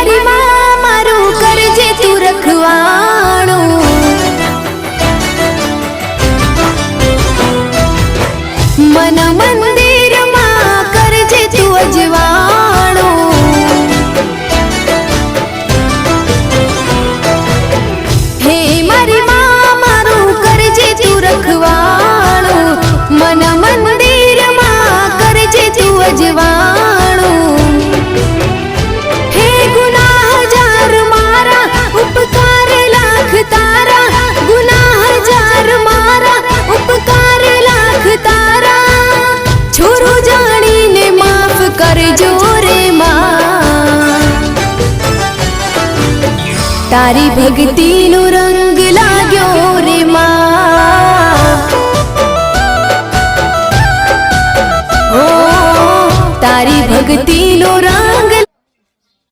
मारी माँ मारू करजे तू रखवाणो। मन मंदिर माँ करजे तू अजवाणो। हे मारी माँ मारू करजे तू रखवाणो। मन मंदिर माँ करजे तू अजवाणो। हे गुनाह जार मारा उपकार लाख तारा। गुनाह जार मारा उपकार लाख तारा। छोरो जानी ने माफ करजो रे माँ। तारी भक्ति नो रंग लाग्यो रे माँ। ओ तारी भक्ति नो रंग